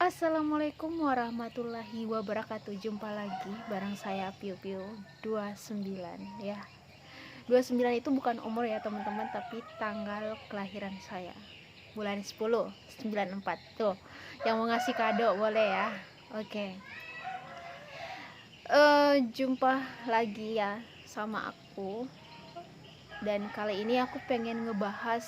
Assalamualaikum warahmatullahi wabarakatuh. Jumpa lagi bareng saya Piu Piu 29 ya. 29 itu bukan umur ya teman-teman, tapi tanggal kelahiran saya. Bulan 10 94 tuh. Yang mau ngasih kado boleh ya. Oke. Jumpa lagi ya sama aku. Dan kali ini aku pengen ngebahas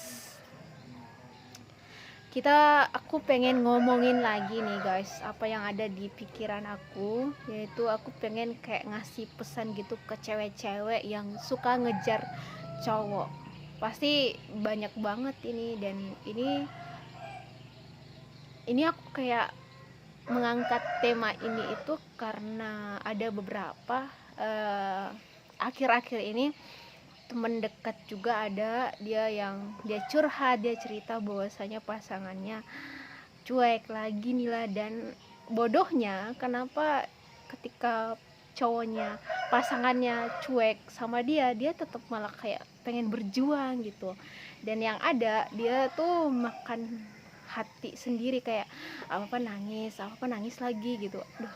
aku pengen ngomongin lagi nih guys, apa yang ada di pikiran aku, yaitu aku pengen kayak ngasih pesan gitu ke cewek-cewek yang suka ngejar cowok. Pasti banyak banget ini, dan ini aku kayak mengangkat tema ini itu karena ada beberapa akhir-akhir ini temen dekat juga ada dia curhat, dia cerita bahwasanya pasangannya cuek lagi Nila, dan bodohnya kenapa ketika cowoknya pasangannya cuek sama dia tetap malah kayak pengen berjuang gitu, dan yang ada dia tuh makan hati sendiri, kayak apa nangis lagi gitu. Aduh,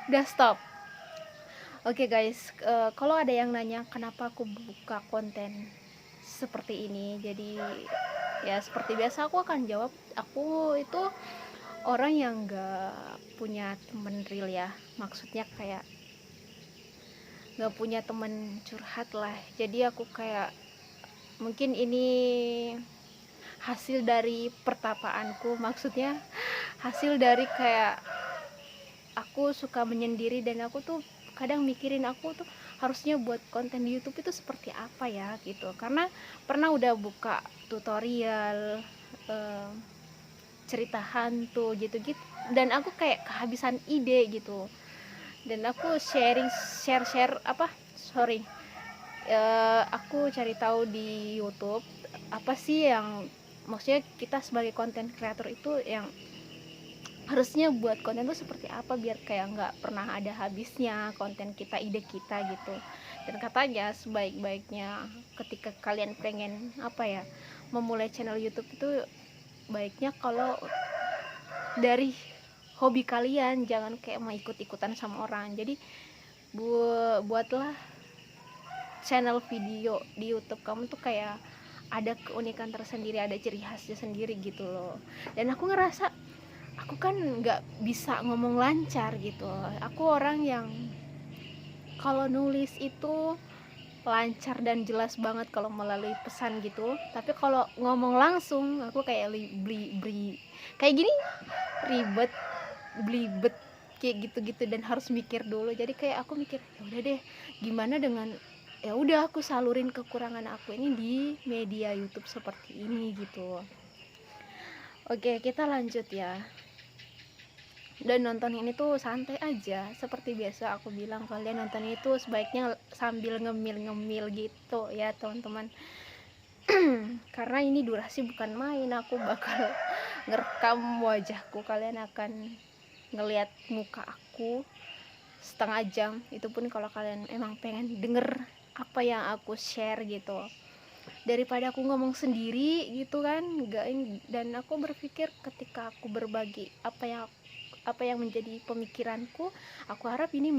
udah stop. Oke guys, kalau ada yang nanya kenapa aku buka konten seperti ini, jadi ya seperti biasa aku akan jawab, aku itu orang yang gak punya temen real ya, maksudnya kayak gak punya temen curhat lah. Jadi aku kayak, mungkin ini hasil dari pertapaanku, maksudnya hasil dari kayak aku suka menyendiri, dan aku tuh kadang mikirin aku tuh harusnya buat konten di YouTube itu seperti apa ya gitu, karena pernah udah buka tutorial cerita hantu gitu-gitu, dan aku kayak kehabisan ide gitu, dan aku share apa sorry aku cari tahu di YouTube apa sih yang maksudnya kita sebagai konten kreator itu yang harusnya buat konten tuh seperti apa biar kayak nggak pernah ada habisnya konten kita, ide kita gitu. Dan katanya sebaik-baiknya ketika kalian pengen apa ya memulai channel YouTube itu baiknya kalau dari hobi kalian, jangan kayak mau ikut-ikutan sama orang. Jadi buatlah channel video di YouTube kamu tuh kayak ada keunikan tersendiri, ada ciri khasnya sendiri gitu loh. Dan aku ngerasa aku kan nggak bisa ngomong lancar gitu, aku orang yang kalau nulis itu lancar dan jelas banget kalau melalui pesan gitu, tapi kalau ngomong langsung aku kayak kayak gini, ribet, belibet kayak gitu-gitu, dan harus mikir dulu. Jadi kayak aku mikir ya udah deh, gimana dengan ya udah aku salurin kekurangan aku ini di media YouTube seperti ini gitu. Oke, kita lanjut ya. Dan nonton ini tuh santai aja, seperti biasa aku bilang, kalian nonton itu sebaiknya sambil ngemil-ngemil gitu ya teman-teman. Karena ini durasi bukan main, aku bakal ngerekam wajahku, kalian akan ngelihat muka aku setengah jam, itu pun kalau kalian emang pengen denger apa yang aku share gitu, daripada aku ngomong sendiri gitu kan. Enggak, dan aku berpikir ketika aku berbagi apa yang menjadi pemikiranku, aku harap ini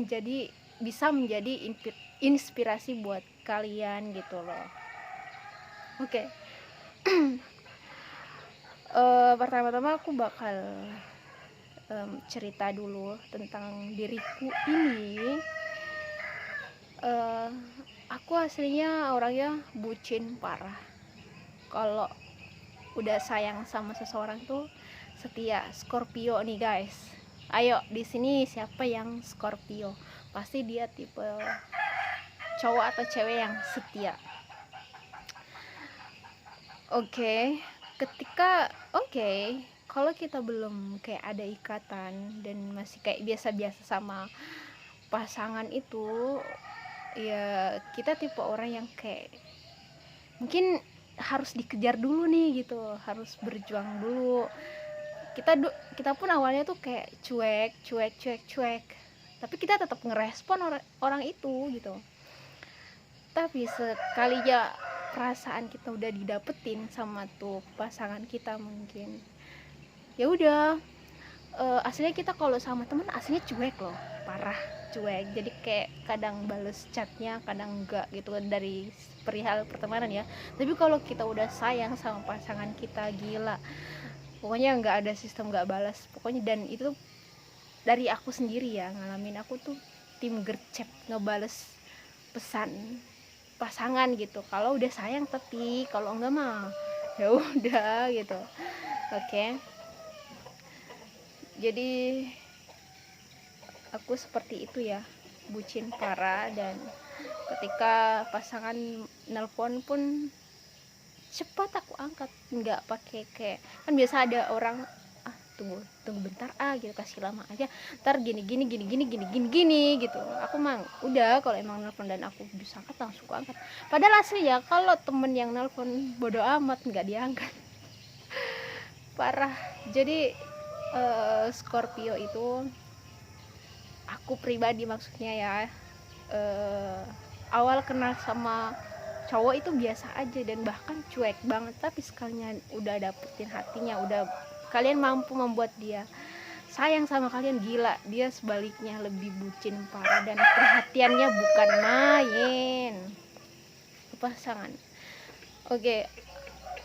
bisa menjadi inspirasi buat kalian gitu loh. Oke. Pertama-tama aku bakal cerita dulu tentang diriku ini. Aku aslinya orangnya bucin parah. Kalau udah sayang sama seseorang tuh setia. Scorpio nih guys. Ayo di sini siapa yang Scorpio? Pasti dia tipe cowok atau cewek yang setia. Kalau kita belum kayak ada ikatan dan masih kayak biasa-biasa sama pasangan itu, ya kita tipe orang yang kayak mungkin harus dikejar dulu nih gitu, harus berjuang dulu. Kita pun awalnya tuh kayak cuek, tapi kita tetap ngerespon orang itu gitu. Tapi sekalinya perasaan kita udah didapetin sama tuh pasangan kita, mungkin ya udah aslinya kita kalau sama teman aslinya cuek loh, parah cuek. Jadi kayak kadang bales chatnya, kadang enggak gitu kan, dari perihal pertemanan ya. Tapi kalau kita udah sayang sama pasangan kita, gila, pokoknya nggak ada sistem nggak balas pokoknya. Dan itu dari aku sendiri ya ngalamin, aku tuh tim gercep ngebales pesan pasangan gitu kalau udah sayang, tapi kalau enggak mah ya udah gitu. Oke. Jadi aku seperti itu ya, bucin parah. Dan ketika pasangan nelpon pun cepat aku angkat, nggak pakai kayak kan biasa ada orang, tunggu bentar gitu, kasih lama aja, ntar gini gitu. Aku mang udah kalau emang nelpon dan aku bisa angkat langsung aku angkat. Padahal asli ya kalau temen yang nelpon bodo amat nggak diangkat. Parah. Jadi Scorpio itu aku pribadi maksudnya ya, awal kenal sama cowok itu biasa aja dan bahkan cuek banget, tapi sekalian udah dapetin hatinya, udah kalian mampu membuat dia sayang sama kalian, gila, dia sebaliknya lebih bucin parah dan perhatiannya bukan main ke pasangan. Oke,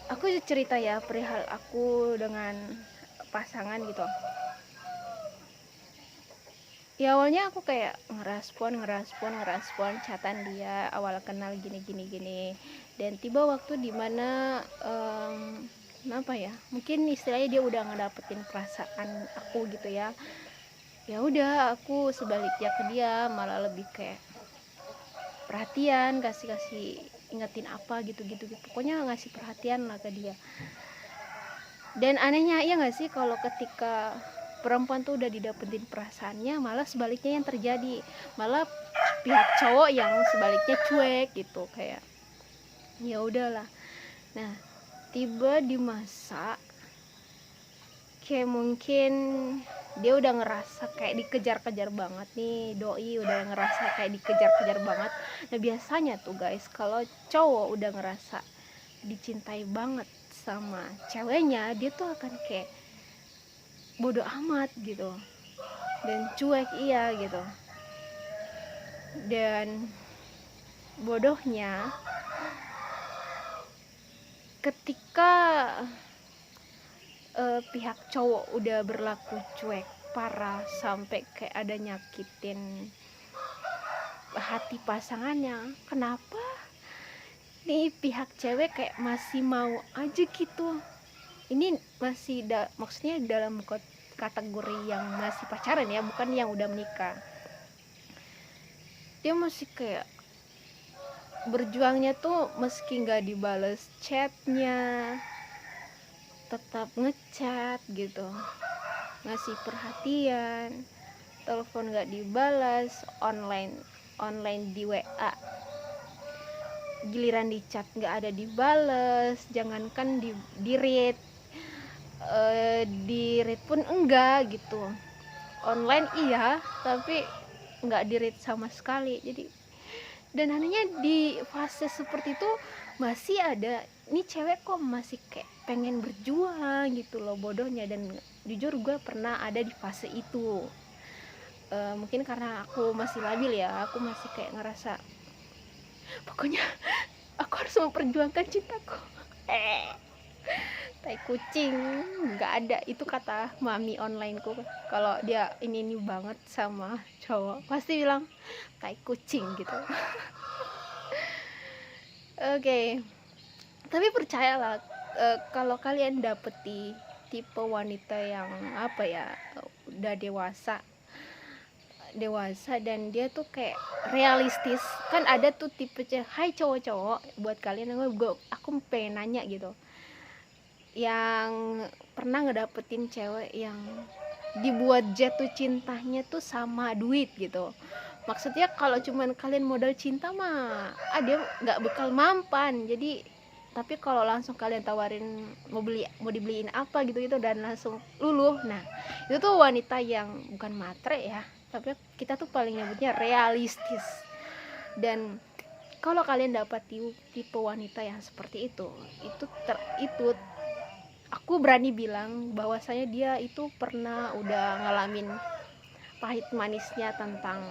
aku cerita ya perihal aku dengan pasangan gitu. Ya awalnya aku kayak ngerespon chatan dia awal kenal gini. Dan tiba waktu dimana apa ya, mungkin istilahnya dia udah ngedapetin perasaan aku gitu ya. Ya udah aku sebaliknya ke dia malah lebih kayak perhatian, kasih ingetin apa gitu. Pokoknya ngasih perhatian lah ke dia. Dan anehnya ya nggak sih, kalau ketika perempuan tuh udah didapetin perasaannya, malah sebaliknya yang terjadi, malah pihak cowok yang sebaliknya cuek gitu, kayak ya udahlah. Nah, tiba di masa kayak mungkin dia udah ngerasa kayak dikejar-kejar banget nih, doi udah ngerasa kayak dikejar-kejar banget. Nah biasanya tuh guys, kalau cowok udah ngerasa dicintai banget sama ceweknya, dia tuh akan kayak bodoh amat gitu dan cuek iya gitu. Dan bodohnya ketika pihak cowok udah berlaku cuek parah sampai kayak ada nyakitin hati pasangannya, kenapa nih pihak cewek kayak masih mau aja gitu. Ini masih maksudnya dalam kategori yang masih pacaran ya, bukan yang udah menikah. Dia masih kayak berjuangnya tuh meski nggak dibales chatnya, tetap ngechat gitu, ngasih perhatian, telepon nggak dibalas, online di WA, giliran di chat nggak ada dibales, jangankan di read, di read pun enggak gitu. Online iya, tapi nggak di read sama sekali. Jadi, dan anehnya di fase seperti itu masih ada nih cewek kok masih kayak pengen berjuang gitu loh, bodohnya. Dan jujur gue pernah ada di fase itu. Mungkin karena aku masih labil ya, aku masih kayak ngerasa pokoknya aku harus memperjuangkan cintaku. Tai kucing, nggak ada itu kata mami onlineku. Kalau dia ini banget sama cowok pasti bilang tai kucing gitu. Oke. Tapi percayalah, kalau kalian dapeti tipe wanita yang apa ya, udah dewasa dan dia tuh kayak realistis. Kan ada tuh tipe hai cowok-cowok, buat kalian aku pengen nanya gitu, yang pernah ngedapetin cewek yang dibuat jatuh cintanya tuh sama duit gitu. Maksudnya kalau cuman kalian modal cinta mah dia nggak bakal mampan. Jadi tapi kalau langsung kalian tawarin mau dibeliin apa gitu dan langsung luluh, nah itu tuh wanita yang bukan matre ya, tapi kita tuh paling nyebutnya realistis. Dan kalau kalian dapat tipe wanita yang seperti itu aku berani bilang bahwasanya dia itu pernah udah ngalamin pahit manisnya tentang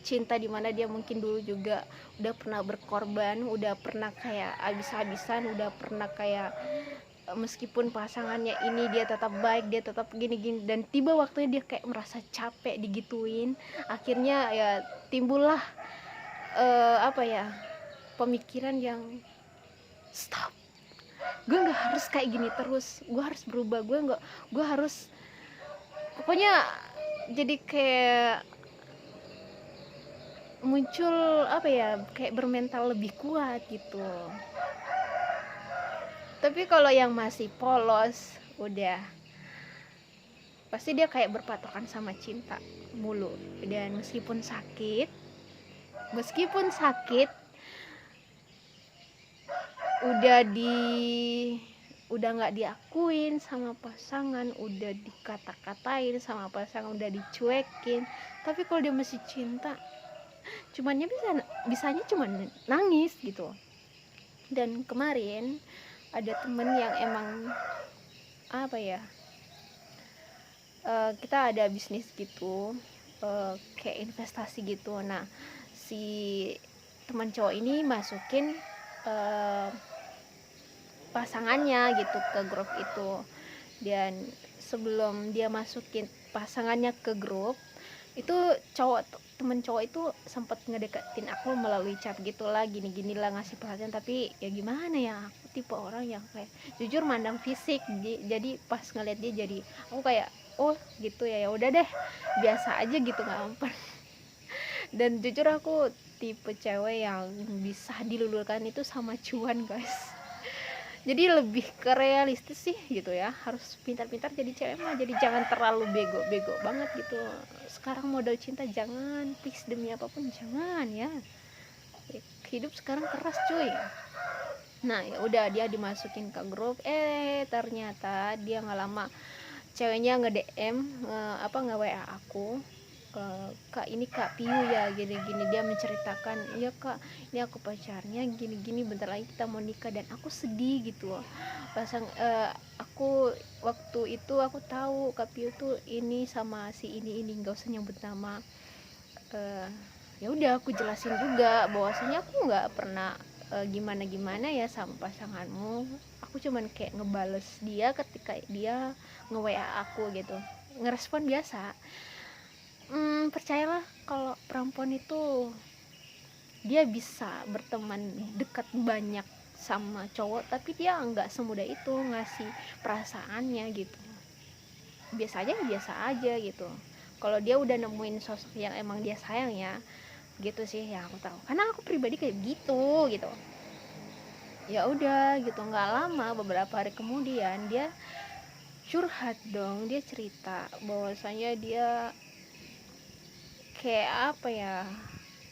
cinta, dimana dia mungkin dulu juga udah pernah berkorban, udah pernah kayak abis-abisan, udah pernah kayak meskipun pasangannya ini dia tetap baik, dia tetap gini-gini, dan tiba waktunya dia kayak merasa capek digituin. Akhirnya ya timbullah apa ya, pemikiran yang stop, gue nggak harus kayak gini terus, gue harus berubah, gue harus pokoknya, jadi kayak muncul apa ya, kayak bermental lebih kuat gitu. Tapi kalau yang masih polos, udah pasti dia kayak berpatokan sama cinta mulu, dan meskipun sakit udah nggak diakuin sama pasangan, udah dikata-katain sama pasangan, udah dicuekin, tapi kalau dia masih cinta, bisanya cuman nangis gitu. Dan kemarin ada temen yang emang apa ya, kita ada bisnis gitu, kayak investasi gitu. Nah, si teman cowok ini masukin pasangannya gitu ke grup itu, dan sebelum dia masukin pasangannya ke grup itu, temen cowok itu sempat ngedeketin aku melalui chat gitulah, gini-gini lah, ngasih perhatian. Tapi ya gimana ya, aku tipe orang yang kayak jujur mandang fisik, jadi pas ngeliat dia jadi aku kayak oh gitu ya, ya udah deh, biasa aja gitu, nggak mempan. Dan jujur aku tipe cewek yang bisa diluluhkan itu sama cuan, guys. Jadi lebih ke realistis sih gitu ya, harus pintar-pintar jadi cewek mah, jadi jangan terlalu bego banget gitu. Sekarang modal cinta jangan, please, demi apapun jangan ya, hidup sekarang keras cuy. Nah ya udah, dia dimasukin ke grup, ternyata dia nggak lama ceweknya nge-DM, nge-WA aku, Kak ini Kak Piu ya, gini-gini. Dia menceritakan, iya Kak, ini aku pacarnya gini-gini, bentar lagi kita mau nikah. Dan aku sedih gitu loh. Aku waktu itu aku tahu Kak Piu tuh ini sama si ini nggak usah nyebut nama. Ya udah aku jelasin juga bahwasanya aku nggak pernah gimana ya sama pasanganmu. Aku cuman kayak ngebales dia ketika dia nge-WA aku gitu, ngerespon biasa. Percayalah kalau perempuan itu dia bisa berteman dekat banyak sama cowok, tapi dia nggak semudah itu ngasih perasaannya gitu. Biasa aja gitu. Kalau dia udah nemuin sosok yang emang dia sayang ya, gitu sih yang aku tahu. Karena aku pribadi kayak gitu. Ya udah gitu, nggak lama, beberapa hari kemudian dia curhat dong, dia cerita bahwasanya dia kayak apa ya,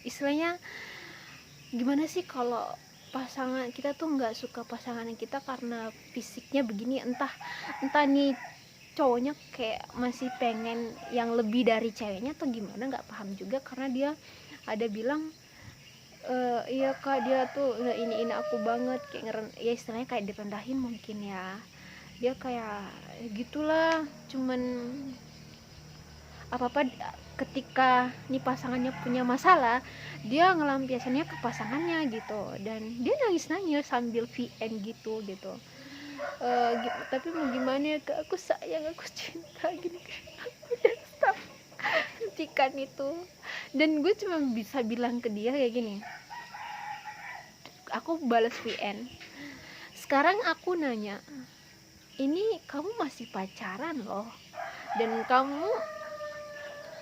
istilahnya gimana sih, kalau pasangan kita tuh nggak suka pasangan kita karena fisiknya begini, entah nih cowoknya kayak masih pengen yang lebih dari ceweknya atau gimana, nggak paham juga. Karena dia ada bilang iya Kak, dia tuh ini aku banget, kayak ya istilahnya kayak direndahin mungkin ya. Dia kayak gitulah, cuman apa-apa ketika nih pasangannya punya masalah, dia ngelampiasannya ke pasangannya gitu, dan dia nangis sambil VN gitu. Tapi mau gimana ya Kak, aku sayang, aku cinta gini, udah stop, hentikan itu. Dan gue cuma bisa bilang ke dia kayak gini, aku balas VN, sekarang aku nanya, ini kamu masih pacaran loh, dan kamu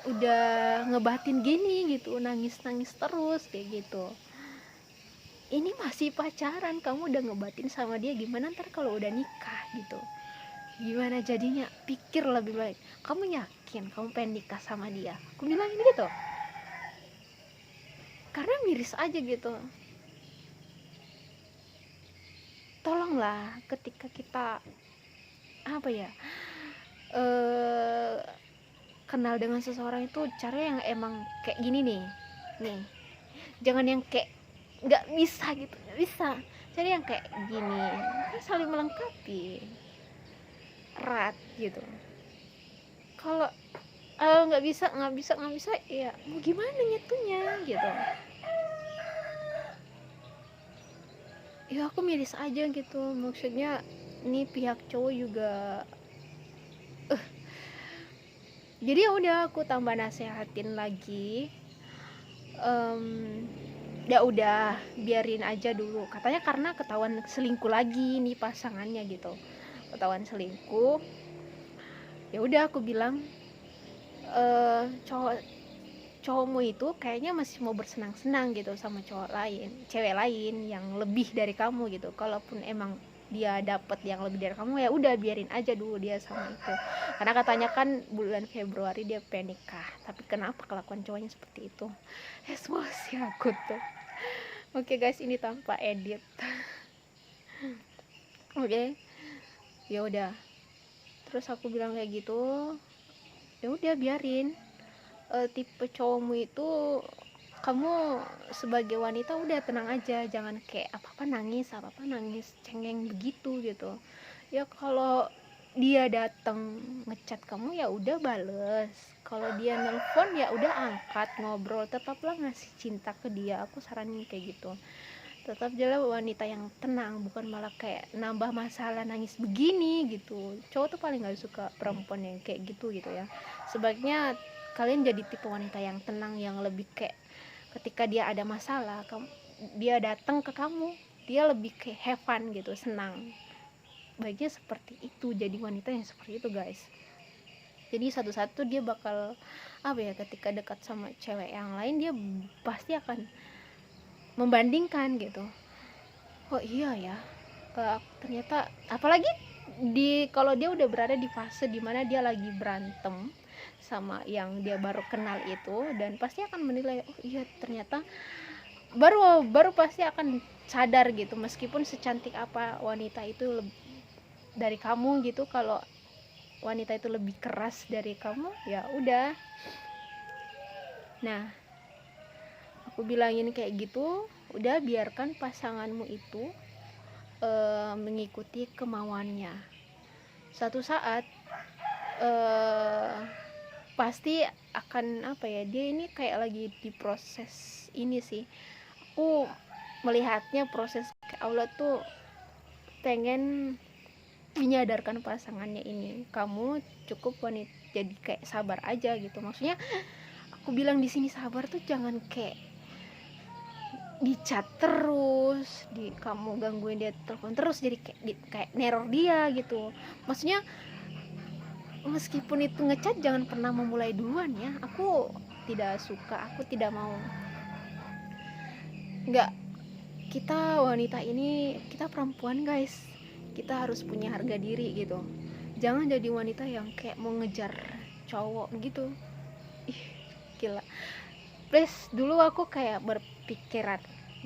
udah ngebatin gini gitu, nangis terus kayak gitu. Ini masih pacaran, kamu udah ngebatin sama dia, gimana ntar kalau udah nikah gitu, gimana jadinya? Pikir lebih baik, kamu yakin kamu pengen nikah sama dia? Aku bilang ini gitu, karena miris aja gitu. Tolonglah ketika kita apa ya, kenal dengan seseorang itu cara yang emang kayak gini nih, jangan yang kayak nggak bisa gitu, nggak bisa. cari yang kayak gini, kan saling melengkapi, erat gitu. Kalau nggak bisa ya mau gimana nyatunya gitu. Ya aku miris aja gitu, maksudnya ini pihak cowok juga. Jadi ya udah aku tambah nasehatin lagi, ya udah biarin aja dulu katanya, karena ketahuan selingkuh lagi nih pasangannya gitu, ketahuan selingkuh. Ya udah aku bilang, cowokmu itu kayaknya masih mau bersenang-senang gitu sama cowok lain, cewek lain yang lebih dari kamu gitu. Kalaupun emang dia dapat yang lebih dari kamu, ya udah biarin aja dulu dia sama itu, karena katanya kan bulan Februari dia pengen nikah. Tapi kenapa kelakuan cowoknya seperti itu? Emosi aku tuh. Oke guys, ini tanpa edit. Oke, ya udah, terus aku bilang kayak gitu, ya udah biarin. Tipe cowokmu itu, kamu sebagai wanita udah tenang aja, jangan kayak apa-apa nangis cengeng begitu gitu. Ya kalau dia datang ngechat kamu ya udah bales, kalau dia nelpon ya udah angkat, ngobrol, tetaplah ngasih cinta ke dia. Aku saranin kayak gitu, tetap jalan wanita yang tenang, bukan malah kayak nambah masalah nangis begini gitu. Cowok tuh paling gak suka perempuan yang kayak gitu gitu ya. Sebaiknya kalian jadi tipe wanita yang tenang, yang lebih kayak ketika dia ada masalah, dia datang ke kamu, dia lebih kayak have fun gitu, senang. Baiknya seperti itu, jadi wanita yang seperti itu guys. Jadi satu-satu dia bakal apa ya, ketika dekat sama cewek yang lain dia pasti akan membandingkan gitu. Oh iya ya, ternyata apalagi kalau dia udah berada di fase dimana dia lagi berantem sama yang dia baru kenal itu, dan pasti akan menilai, oh iya ternyata baru pasti akan sadar gitu, meskipun secantik apa wanita itu dari kamu gitu, kalau wanita itu lebih keras dari kamu ya udah. Nah, aku bilangin kayak gitu, udah biarkan pasanganmu itu mengikuti kemauannya. Satu saat pasti akan apa ya, dia ini kayak lagi di proses ini sih. Aku melihatnya proses kayak Allah tuh pengen menyadarkan pasangannya ini, kamu cukup wanita, jadi kayak sabar aja gitu. Maksudnya aku bilang di sini sabar tuh jangan kayak di chat terus, kamu gangguin dia telepon terus, jadi kayak neror dia gitu. Maksudnya meskipun itu ngechat jangan pernah memulai duluan ya. Aku tidak suka, aku tidak mau. Enggak, kita wanita ini, kita perempuan guys, kita harus punya harga diri gitu. Jangan jadi wanita yang kayak mau ngejar cowok gitu. Ih, gila. Please, dulu aku kayak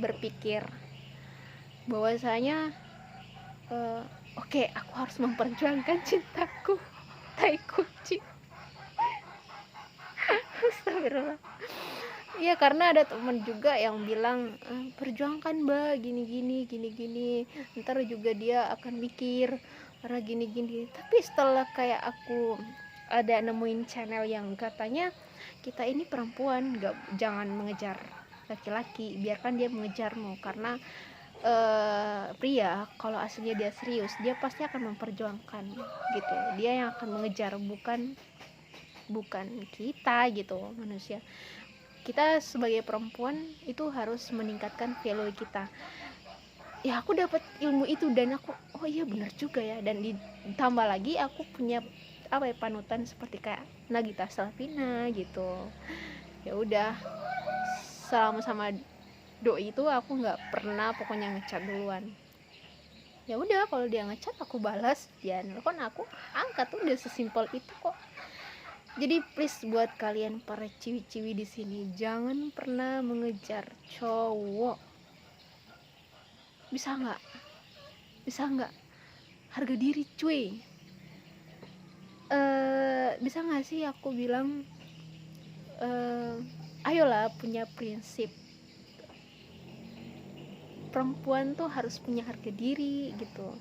berpikir bahwasanya oke, aku harus memperjuangkan cintaku. Tai kucing. Astagfirullah. Iya, karena ada teman juga yang bilang, perjuangkan mbak, gini, ntar juga dia akan mikir karena gini. Tapi setelah kayak aku ada nemuin channel yang katanya kita ini perempuan, jangan mengejar laki-laki, biarkan dia mengejarmu. Karena pria kalau aslinya dia serius, dia pasti akan memperjuangkan gitu, dia yang akan mengejar, bukan kita gitu. Manusia kita sebagai perempuan itu harus meningkatkan value kita. Ya aku dapat ilmu itu dan aku, oh iya benar juga ya. Dan ditambah lagi aku punya apa ya, panutan seperti kayak Nagita Slavina gitu. Ya udah, selama sama doi itu aku nggak pernah pokoknya ngechat duluan. Ya udah, kalau dia ngechat aku balas, dia nelfon aku angkat, udah sesimpel itu kok. Jadi please buat kalian para ciwi-ciwi di sini, jangan pernah mengejar cowok. Bisa nggak harga diri cuy. Bisa nggak sih aku bilang, ayolah punya prinsip. perempuan tuh harus punya harga diri gitu.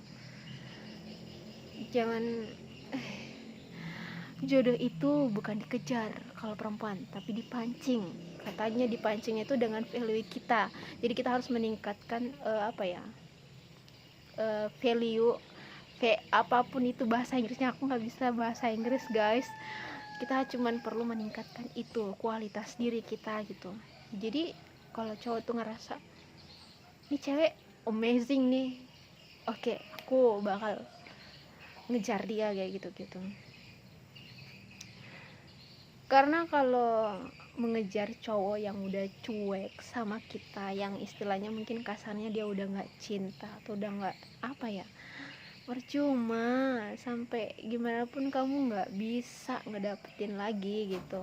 Jangan jodoh itu bukan dikejar kalau perempuan, tapi dipancing. Katanya dipancing itu dengan value kita. Jadi kita harus meningkatkan value, kayak apapun itu bahasa Inggrisnya, aku nggak bisa bahasa Inggris guys. Kita cuman perlu meningkatkan itu kualitas diri kita gitu. Jadi kalau cowok tuh ngerasa ini cewek amazing nih, oke, aku bakal ngejar dia kayak gitu. Karena kalau mengejar cowok yang udah cuek sama kita, yang istilahnya mungkin kasarnya dia udah nggak cinta atau udah nggak percuma, sampai gimana pun kamu nggak bisa ngedapetin lagi gitu,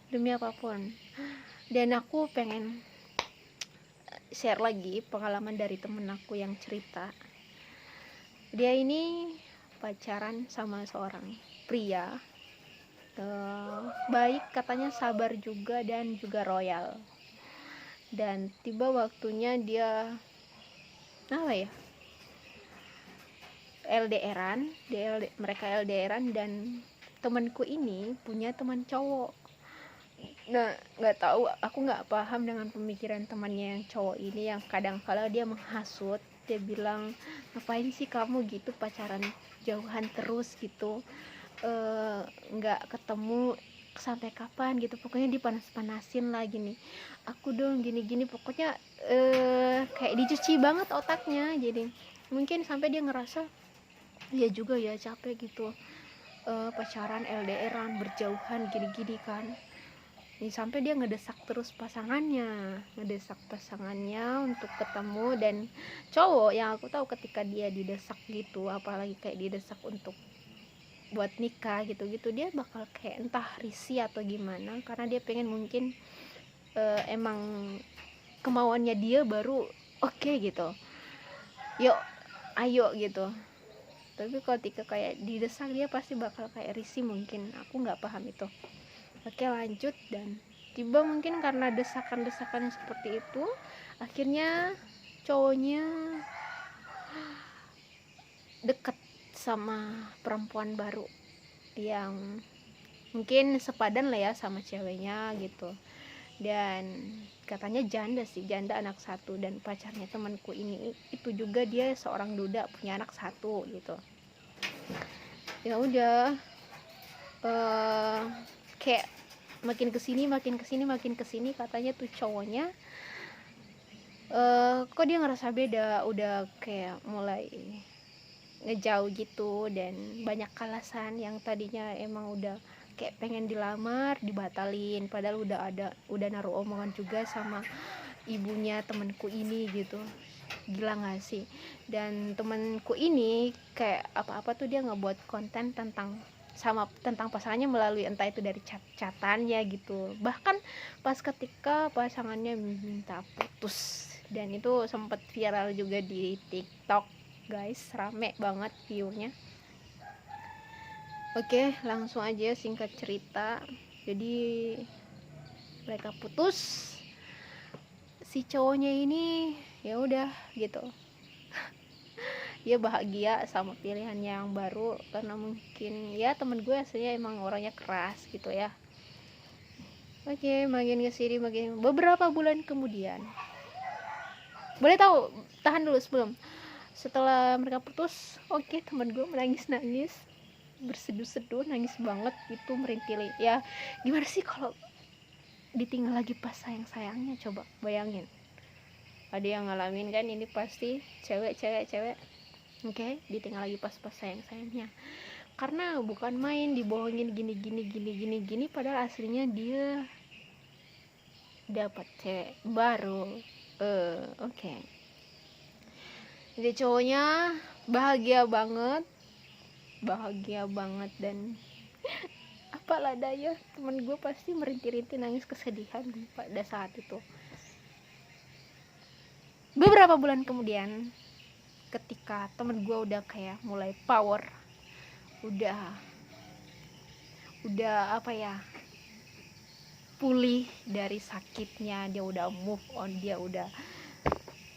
demi apapun. Dan aku pengen share lagi pengalaman dari temen aku yang cerita. Dia ini pacaran sama seorang pria, baik katanya, sabar juga, dan juga royal. Dan tiba waktunya dia mereka LDRan, dan temanku ini punya teman cowok. Nah, nggak tahu, aku nggak paham dengan pemikiran temannya yang cowok ini, yang kadang kala dia menghasut. Dia bilang, ngapain sih kamu gitu pacaran jauhan terus gitu, nggak ketemu sampai kapan gitu, pokoknya dipanas-panasin lagi nih aku dong, gini-gini, pokoknya kayak dicuci banget otaknya. Jadi mungkin sampai dia ngerasa ya juga ya capek gitu, pacaran LDRan berjauhan gini-gini kan. Nih, sampai dia ngedesak terus pasangannya untuk ketemu. Dan cowok yang aku tahu ketika dia didesak gitu, apalagi kayak didesak untuk buat nikah gitu-gitu, dia bakal kayak entah risih atau gimana, karena dia pengen mungkin emang kemauannya dia baru oke gitu, yuk ayo gitu. Tapi kalau ketika kayak didesak, dia pasti bakal kayak risih, mungkin aku nggak paham itu. Oke, lanjut. Dan tiba mungkin karena desakan-desakan yang seperti itu, akhirnya cowoknya deket sama perempuan baru yang mungkin sepadan lah ya sama ceweknya gitu. Dan katanya janda anak satu, dan pacarnya temanku ini itu juga dia seorang duda punya anak satu gitu. Ya udah, kayak makin kesini katanya tuh cowoknya kok dia ngerasa beda, udah kayak mulai ngejauh gitu, dan banyak alasan. Yang tadinya emang udah kayak pengen dilamar dibatalin, padahal udah naruh omongan juga sama ibunya temanku ini gitu. Gila gak sih? Dan temanku ini kayak apa-apa tuh dia ngebuat konten tentang pasangannya melalui entah itu dari catannya gitu. Bahkan pas ketika pasangannya minta putus, dan itu sempat viral juga di TikTok guys, rame banget view-nya. Oke, langsung aja singkat cerita. Jadi mereka putus. Si cowoknya ini ya udah gitu, dia bahagia sama pilihannya yang baru, karena mungkin ya temen gue aslinya emang orangnya keras gitu ya. Oke, makin kesini beberapa bulan kemudian, boleh tahu, tahan dulu sebelum, setelah mereka putus, oke, temen gue menangis berseduh-seduh, nangis banget itu, merintih ya. Gimana sih kalau ditinggal lagi pas sayang-sayangnya, coba bayangin. Ada yang ngalamin kan ini pasti, cewek. Oke, ditinggal lagi pas sayang-sayangnya, karena bukan main dibohongin gini, padahal aslinya dia dapat cewek baru. Oke. Jadi cowoknya bahagia banget dan apalah daya, temen gue pasti merintih-rintih nangis kesedihan pada saat itu. Beberapa bulan kemudian, ketika temen gue udah kayak mulai power, udah pulih dari sakitnya, dia udah move on, dia udah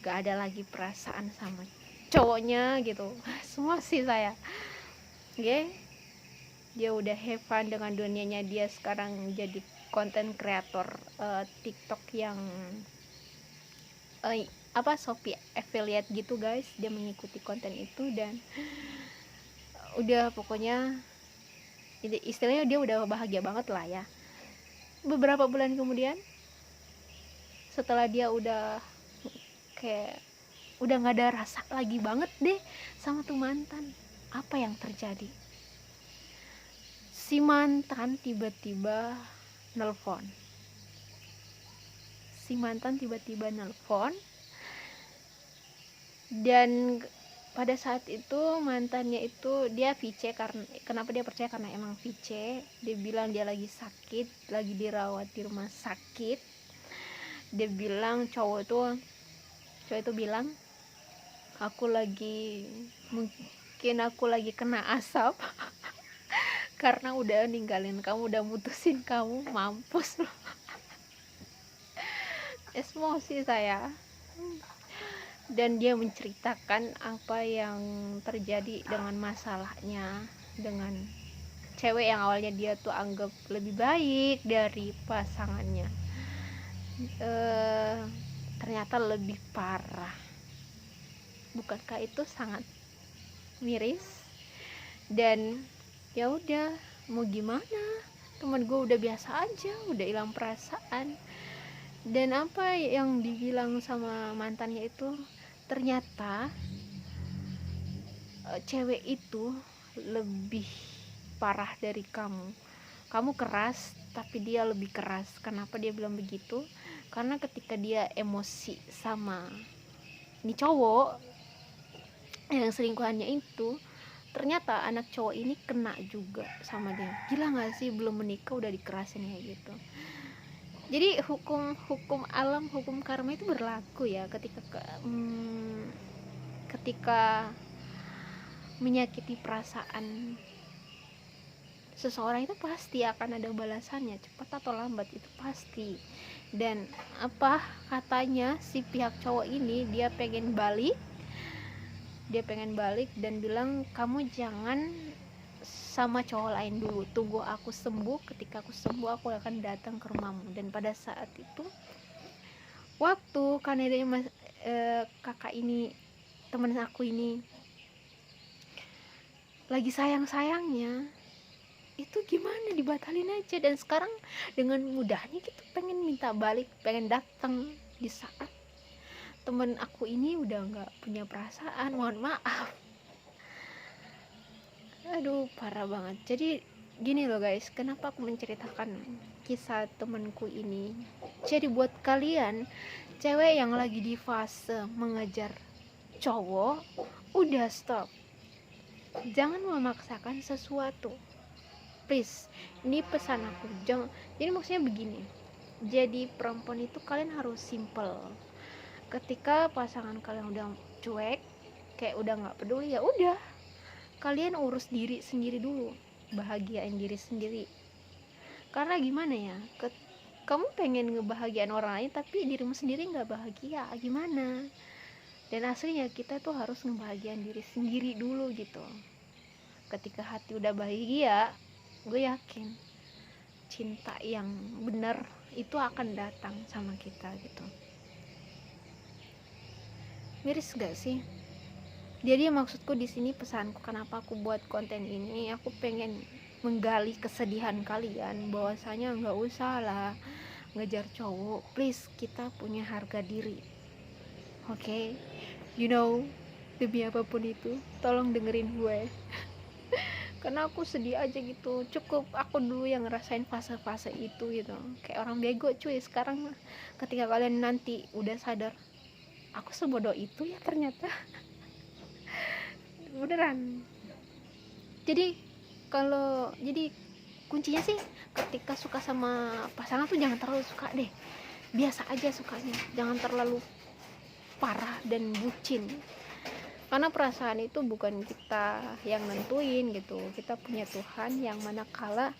gak ada lagi perasaan sama cowoknya gitu. Semua sih saya, oke. Dia udah have fun dengan dunianya, dia sekarang jadi konten kreator TikTok yang Shopee affiliate gitu guys. Dia mengikuti konten itu dan udah pokoknya istilahnya dia udah bahagia banget lah ya. Beberapa bulan kemudian, setelah dia udah kayak udah gak ada rasa lagi banget deh sama tuh mantan, apa yang terjadi? Si mantan tiba-tiba nelpon. Dan pada saat itu mantannya itu dia VC. Karena kenapa dia percaya? Karena emang VC. Dia bilang dia lagi sakit, lagi dirawat di rumah sakit. Dia bilang cowok itu bilang, mungkin aku lagi kena asap karena udah ninggalin kamu, udah mutusin kamu, mampus loh. Emosi saya. Dan dia menceritakan apa yang terjadi dengan masalahnya dengan cewek yang awalnya dia tuh anggap lebih baik dari pasangannya. Ternyata lebih parah. Bukankah itu sangat miris? Dan ya udah, mau gimana, teman gue udah biasa aja, udah hilang perasaan. Dan apa yang dibilang sama mantannya itu, ternyata cewek itu lebih parah dari kamu keras tapi dia lebih keras. Kenapa dia bilang begitu? Karena ketika dia emosi sama ini cowok yang selingkuhannya itu, ternyata anak cowok ini kena juga sama dia. Gila gak sih, belum menikah udah dikerasin kayak gitu. Jadi hukum alam, hukum karma itu berlaku ya. Ketika menyakiti perasaan seseorang itu pasti akan ada balasannya, cepat atau lambat itu pasti. Dan apa katanya si pihak cowok ini, dia pengen balik dan bilang, kamu jangan sama cowok lain dulu, tunggu aku sembuh. Ketika aku sembuh aku akan datang ke rumahmu. Dan pada saat itu, waktu karena dia kakak ini, temen aku ini lagi sayang-sayangnya, itu gimana, dibatalin aja. Dan sekarang dengan mudahnya gitu pengen minta balik, pengen datang di saat temen aku ini udah gak punya perasaan. Mohon maaf, aduh parah banget. Jadi gini loh guys, kenapa aku menceritakan kisah temenku ini. Jadi buat kalian cewek yang lagi di fase mengejar cowok, udah stop, jangan memaksakan sesuatu, please. Ini pesan aku, jangan. Jadi maksudnya begini, jadi perempuan itu kalian harus simple. Ketika pasangan kalian udah cuek, kayak udah gak peduli, ya udah, kalian urus diri sendiri dulu, bahagiain diri sendiri. Karena gimana ya, kamu pengen ngebahagiain orang lain tapi dirimu sendiri gak bahagia, gimana? Dan aslinya kita tuh harus ngebahagiain diri sendiri dulu gitu. Ketika hati udah bahagia, gue yakin cinta yang benar itu akan datang sama kita gitu. Miris gak sih? Jadi maksudku di sini, pesanku kenapa aku buat konten ini, aku pengen menggali kesedihan kalian bahwasanya nggak usah lah ngejar cowok, please. Kita punya harga diri, oke? You know, demi apapun itu tolong dengerin gue. Karena aku sedih aja gitu. Cukup aku dulu yang ngerasain fase-fase itu gitu, kayak orang bego cuy. Sekarang ketika kalian nanti udah sadar, aku sebodoh itu ya ternyata. Beneran. Jadi kuncinya sih, ketika suka sama pasangan tuh jangan terlalu suka deh, biasa aja sukanya, jangan terlalu parah dan bucin. Karena perasaan itu bukan kita yang nentuin gitu. Kita punya Tuhan yang manakala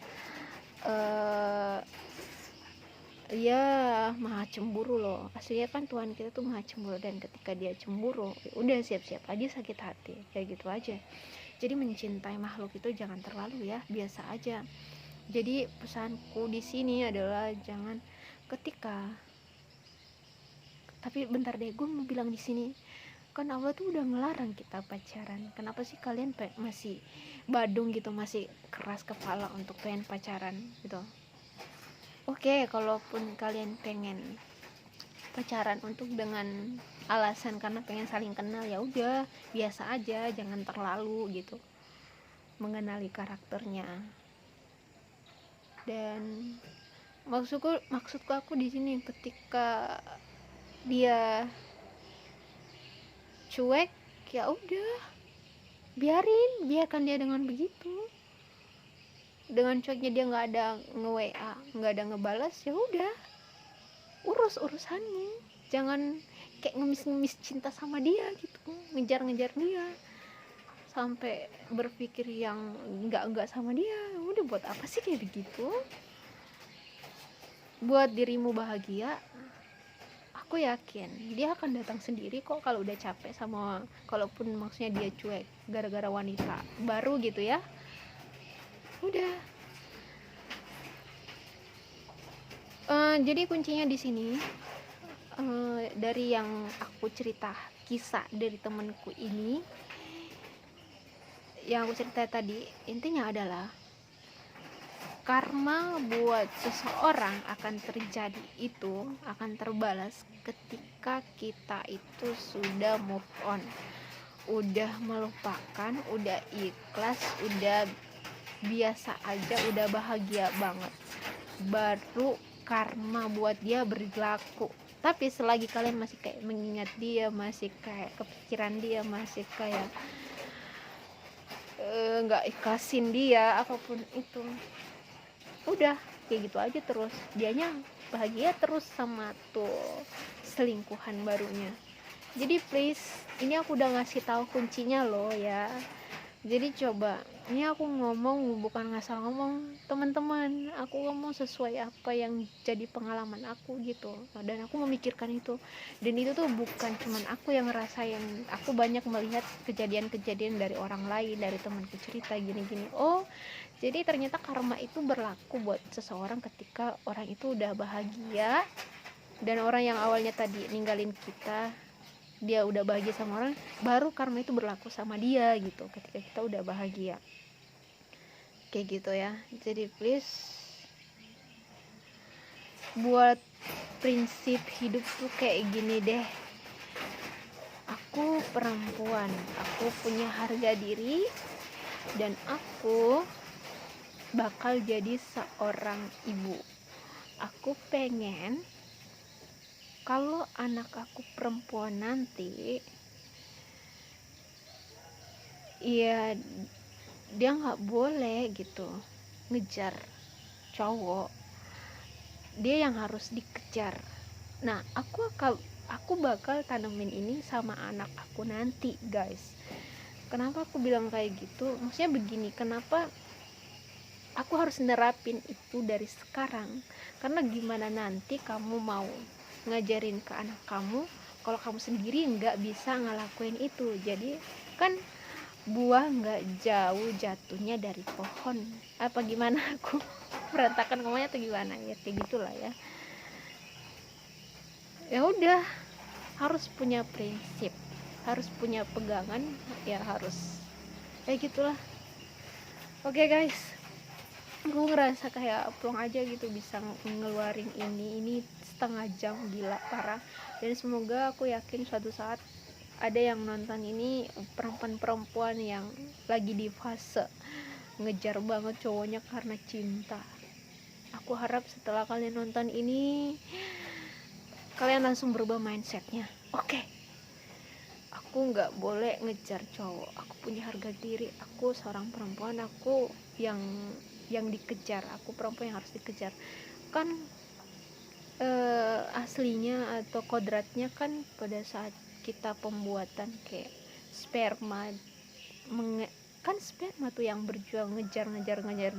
ya maha cemburu loh. Aslinya kan Tuhan kita tuh maha cemburu, dan ketika dia cemburu udah siap-siap aja sakit hati, kayak gitu aja. Jadi mencintai makhluk itu jangan terlalu ya, biasa aja. Jadi pesanku di sini adalah jangan ketika, tapi bentar deh, gue mau bilang di sini kan Allah tuh udah ngelarang kita pacaran. Kenapa sih kalian masih badung gitu, masih keras kepala untuk pengen pacaran gitu? Oke, kalaupun kalian pengen pacaran untuk dengan alasan karena pengen saling kenal, ya udah biasa aja, jangan terlalu gitu mengenali karakternya. Dan maksudku aku di sini ketika dia cuek, ya udah biarkan dia dengan begitu. Dengan cueknya dia nggak ada nge-WA, nggak ada ngebalas, ya udah urus urusannya. Jangan kayak ngemis cinta sama dia gitu, ngejar dia sampai berpikir yang enggak sama dia. Udah, buat apa sih kayak begitu? Buat dirimu bahagia, aku yakin dia akan datang sendiri kok kalau udah capek sama, kalaupun maksudnya dia cuek gara-gara wanita baru gitu ya. Udah. Jadi kuncinya di sini, dari yang aku cerita kisah dari temanku ini, yang aku cerita tadi, intinya adalah karma buat seseorang akan terjadi, itu akan terbalas ketika kita itu sudah move on, udah melupakan, udah ikhlas, udah biasa aja, udah bahagia banget, baru karma buat dia berlaku. Tapi selagi kalian masih kayak mengingat dia, masih kayak kepikiran dia, masih kayak nggak ikhlasin dia apapun itu, udah kayak gitu aja terus, dianya bahagia terus sama tuh selingkuhan barunya. Jadi please, ini aku udah ngasih tahu kuncinya loh ya. Jadi coba, ini aku ngomong bukan ngasal ngomong teman-teman, aku ngomong sesuai apa yang jadi pengalaman aku gitu, dan aku memikirkan itu. Dan itu tuh bukan cuman aku yang ngerasain, aku banyak melihat kejadian-kejadian dari orang lain, dari temanku cerita gini-gini. Oh, jadi ternyata karma itu berlaku buat seseorang ketika orang itu udah bahagia, dan orang yang awalnya tadi ninggalin kita, dia udah bahagia sama orang, baru karma itu berlaku sama dia gitu ketika kita udah bahagia, kayak gitu ya. Jadi please, buat prinsip hidup tuh kayak gini deh, aku perempuan, aku punya harga diri, dan aku bakal jadi seorang ibu. Aku pengen kalau anak aku perempuan nanti, ya dia nggak boleh gitu ngejar cowok, dia yang harus dikejar. Nah, aku bakal tanemin ini sama anak aku nanti, guys. Kenapa aku bilang kayak gitu? Maksudnya begini, kenapa aku harus nerapin itu dari sekarang? Karena gimana nanti kamu mau ngajarin ke anak kamu kalau kamu sendiri nggak bisa ngelakuin itu? Jadi kan buah nggak jauh jatuhnya dari pohon. Apa gimana aku berantakan ngomongnya atau gimana ya, kayak gitulah ya. Ya udah, harus punya prinsip, harus punya pegangan, ya harus kayak gitulah. Oke guys, gue ngerasa kayak plong aja gitu bisa ngeluarin ini setengah jam, gila parah. Dan semoga, aku yakin suatu saat ada yang nonton ini, perempuan-perempuan yang lagi di fase ngejar banget cowoknya karena cinta. Aku harap setelah kalian nonton ini, kalian langsung berubah mindsetnya. Oke, aku nggak boleh ngejar cowok, aku punya harga diri, aku seorang perempuan, aku yang dikejar, aku perempuan yang harus dikejar. Kan aslinya atau kodratnya kan pada saat kita pembuatan kayak sperma, kan sperma tuh yang berjuang ngejar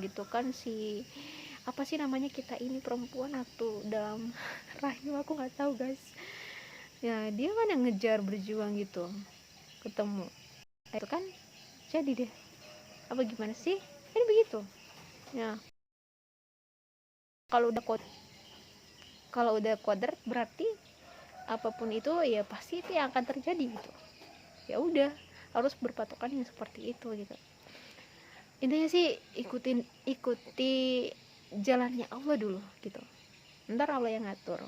gitu kan, si apa sih namanya, kita ini perempuan atau dalam rahim, aku nggak tahu guys. Ya dia kan yang ngejar berjuang gitu, ketemu itu kan, jadi deh apa gimana sih, ini begitu ya. Kalau udah kodrat berarti apapun itu ya pasti itu yang akan terjadi gitu. Ya udah, harus berpatokan yang seperti itu gitu. Intinya sih ikuti jalannya Allah dulu gitu, ntar Allah yang ngatur.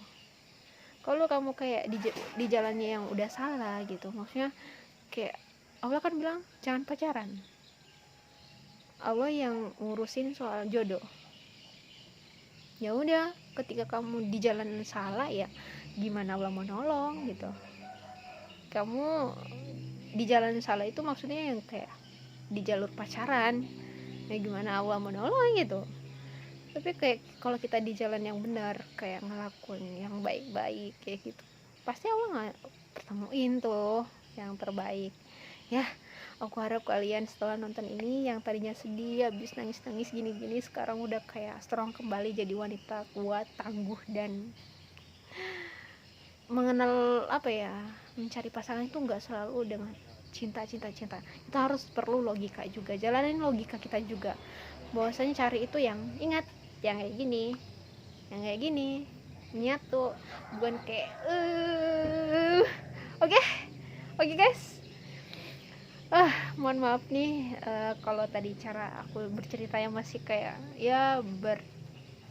Kalau kamu kayak di jalannya yang udah salah gitu, maksudnya kayak Allah kan bilang jangan pacaran, Allah yang ngurusin soal jodoh. Ya udah, ketika kamu di jalan salah ya gimana Allah mau nolong gitu. Kamu di jalan salah itu maksudnya yang kayak di jalur pacaran, ya gimana Allah mau nolong gitu. Tapi kayak kalau kita di jalan yang benar, kayak ngelakuin yang baik-baik kayak gitu, pasti Allah nggak pertemuin tuh yang terbaik ya. Aku harap kalian setelah nonton ini yang tadinya sedih, habis nangis-nangis gini-gini, sekarang udah kayak strong kembali, jadi wanita kuat, tangguh, dan mengenal apa ya, mencari pasangan itu nggak selalu dengan cinta. Kita harus perlu logika juga, jalanin logika kita juga, bahwasanya cari itu yang, ingat, yang kayak gini nyatu, bukan kayak oke. Guys, mohon maaf nih kalau tadi cara aku bercerita yang masih kayak ya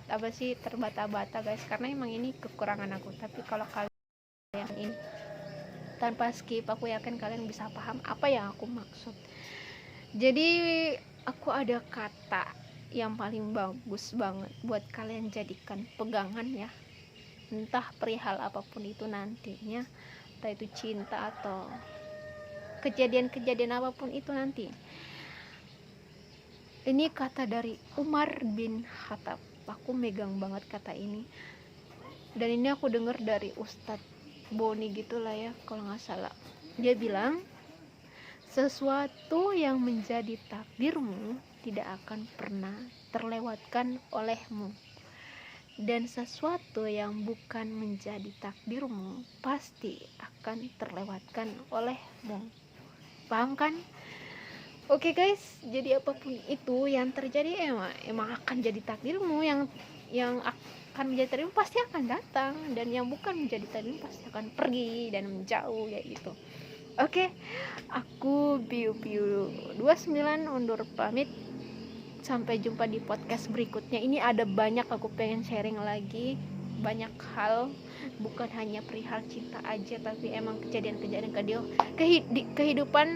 apa sih, terbata-bata guys, karena emang ini kekurangan aku. Tapi kalau kalian ini tanpa skip, aku yakin kalian bisa paham apa yang aku maksud. Jadi aku ada kata yang paling bagus banget buat kalian jadikan pegangan ya, entah perihal apapun itu nantinya, entah itu cinta atau kejadian-kejadian apapun itu nanti. Ini kata dari Umar bin Khattab, aku megang banget kata ini, dan ini aku dengar dari Ustadz Boni gitulah ya kalau nggak salah. Dia bilang, sesuatu yang menjadi takdirmu tidak akan pernah terlewatkan olehmu, dan sesuatu yang bukan menjadi takdirmu pasti akan terlewatkan olehmu. Paham kan? Oke guys, jadi apapun itu yang terjadi emang akan jadi takdirmu, yang akan menjadi takdirmu pasti akan datang, dan yang bukan menjadi takdirmu pasti akan pergi dan menjauh kayak gitu. Oke, aku Piu 29 undur pamit. Sampai jumpa di podcast berikutnya. Ini ada banyak aku pengen sharing lagi, banyak hal, bukan hanya perihal cinta aja, tapi emang kejadian-kejadian kehidupan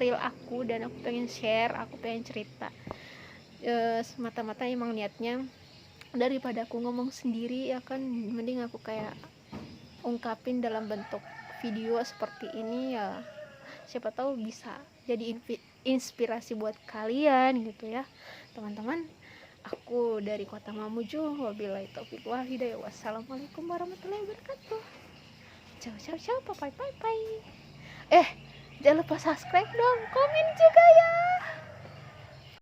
real aku, dan aku pengen share, aku pengen cerita semata-mata emang niatnya daripada aku ngomong sendiri ya kan, mending aku kayak ungkapin dalam bentuk video seperti ini ya, siapa tahu bisa jadi inspirasi buat kalian gitu ya teman-teman. Aku dari Kota Mamuju, wabillahi taufiq wal hidayah, wassalamualaikum warahmatullahi wabarakatuh. Ciao, bye bye. Jangan lupa subscribe dong, komen juga ya.